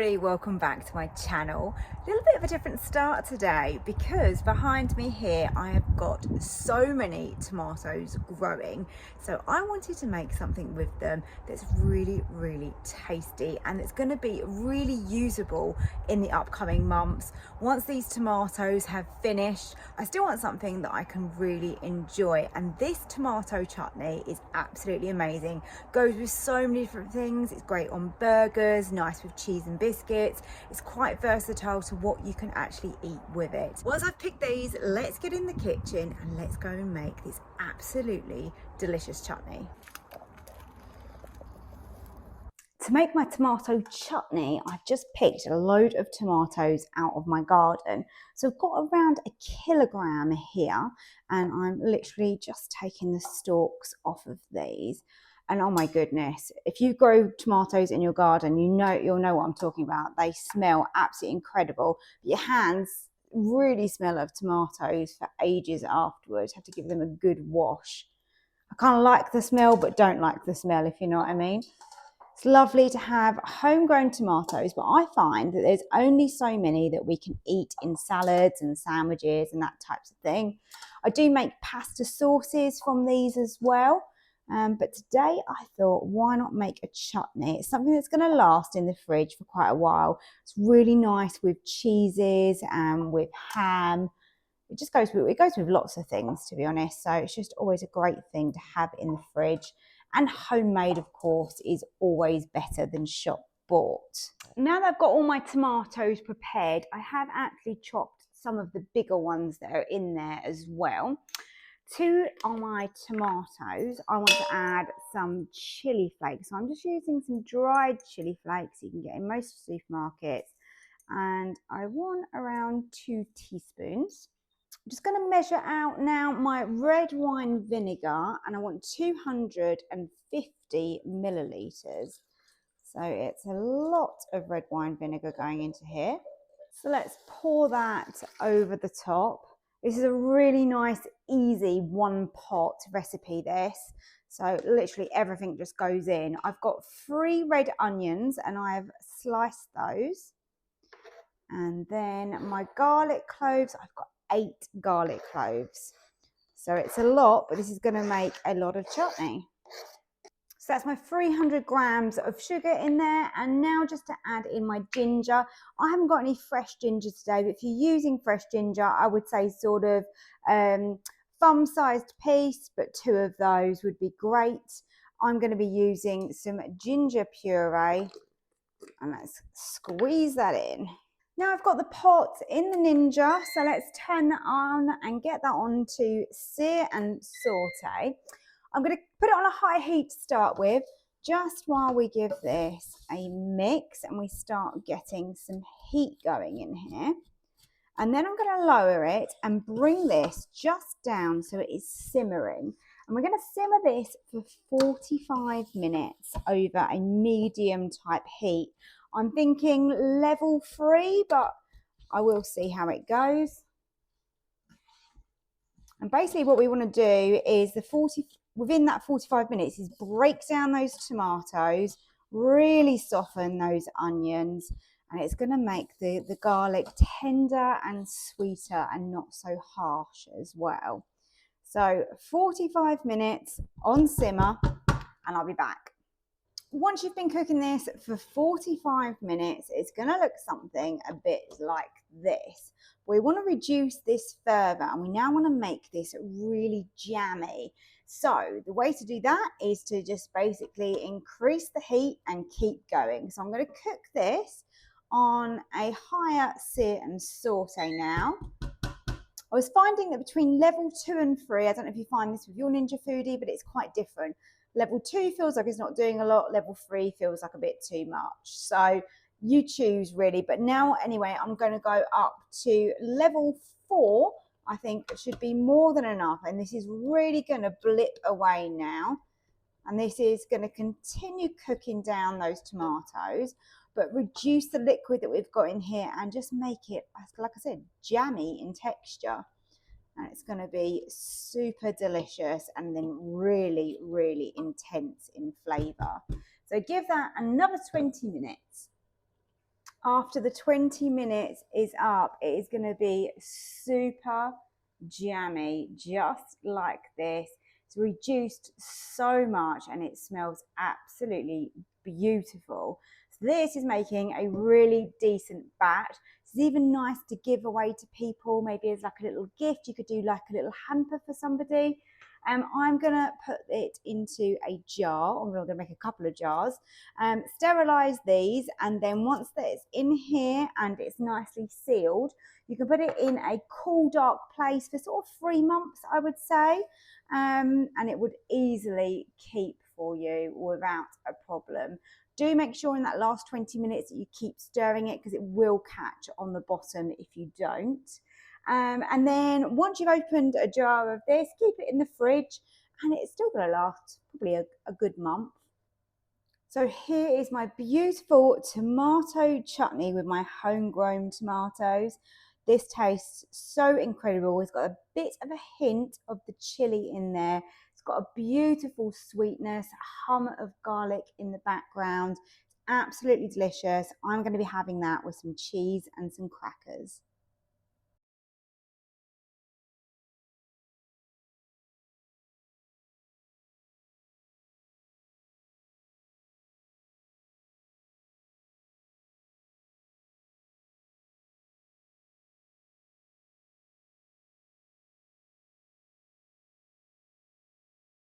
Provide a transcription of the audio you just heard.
everybody, welcome back to my channel. A little bit of a different start today because behind me here I have got so many tomatoes growing, so I wanted to make something with them that's really tasty and it's going to be really usable in the upcoming months. Once these tomatoes have finished, I still want something that I can really enjoy, and this tomato chutney is absolutely amazing. Goes with so many different things. It's great on burgers, nice with cheese and biscuits. It's quite versatile to what you can actually eat with it. Once I've picked these, let's get in the kitchen and let's go and make this absolutely delicious chutney. To make my tomato chutney, I've just picked a load of tomatoes out of my garden. So I've got around 1 kilogram here, and I'm literally just taking the stalks off of these. And oh my goodness, if you grow tomatoes in your garden, you'll know what I'm talking about. They smell absolutely incredible. But your hands really smell of tomatoes for ages afterwards. Have to give them a good wash. I kind of like the smell, but don't like the smell, if you know what I mean. It's lovely to have homegrown tomatoes, but I find that there's only so many that we can eat in salads and sandwiches and that types of thing. I do make pasta sauces from these as well. But today I thought, why not make a chutney? It's something that's going to last in the fridge for quite a while. It's really nice with cheeses and with ham. It goes with lots of things, to be honest. So it's just always a great thing to have in the fridge. And homemade, of course, is always better than shop bought. Now that I've got all my tomatoes prepared, I have actually chopped some of the bigger ones that are in there as well. To my tomatoes, I want to add some chili flakes. So I'm just using some dried chili flakes you can get in most supermarkets. And I want around 2 teaspoons. I'm just going to measure out now my red wine vinegar, and I want 250 millilitres. So it's a lot of red wine vinegar going into here. So let's pour that over the top. This is a really nice, easy one pot recipe, this. So literally everything just goes in. I've got 3 red onions and I've sliced those. And then my garlic cloves, I've got 8 garlic cloves. So it's a lot, but this is going to make a lot of chutney. So that's my 300 grams of sugar in there. And now just to add in my ginger. I haven't got any fresh ginger today, but if you're using fresh ginger, I would say sort of thumb-sized piece, but 2 of those would be great. I'm going to be using some ginger puree, and let's squeeze that in. Now I've got the pot in the Ninja, so let's turn that on and get that on to sear and saute. I'm going to put it on a high heat to start with, just while we give this a mix and we start getting some heat going in here. And then I'm going to lower it and bring this just down so it is simmering. And we're going to simmer this for 45 minutes over a medium type heat. I'm thinking level 3, but I will see how it goes. And basically what we want to do is within that 45 minutes is break down those tomatoes, really soften those onions, and it's going to make the garlic tender and sweeter and not so harsh as well. So 45 minutes on simmer, and I'll be back. Once you've been cooking this for 45 minutes, it's going to look something a bit like this. We want to reduce this further, and we now want to make this really jammy. So the way to do that is to just basically increase the heat and keep going. So I'm going to cook this on a higher sear and saute now. I was finding that between level 2 and 3, I don't know if you find this with your Ninja Foodi, but it's quite different. Level 2 feels like it's not doing a lot. Level 3 feels like a bit too much. So you choose really. But now, anyway, I'm going to go up to level 4. I think it should be more than enough. And this is really going to blip away now. And this is going to continue cooking down those tomatoes, but reduce the liquid that we've got in here and just make it, like I said, jammy in texture. And it's going to be super delicious and then really intense in flavour. So give that another 20 minutes. After the 20 minutes is up, it is going to be super jammy, just like this. It's reduced so much and it smells absolutely beautiful. So this is making a really decent batch. It's even nice to give away to people, maybe as like a little gift. You could do like a little hamper for somebody. I'm going to put it into a jar. I'm going to make a couple of jars. Sterilize these, and then once that it's in here and it's nicely sealed, you can put it in a cool, dark place for sort of 3 months, I would say, and it would easily keep for you without a problem. Do make sure in that last 20 minutes that you keep stirring it because it will catch on the bottom if you don't. And then once you've opened a jar of this, keep it in the fridge and it's still going to last probably a good month. So here is my beautiful tomato chutney with my homegrown tomatoes. This tastes so incredible. It's got a bit of a hint of the chili in there. It's got a beautiful sweetness, a hum of garlic in the background. It's absolutely delicious. I'm going to be having that with some cheese and some crackers.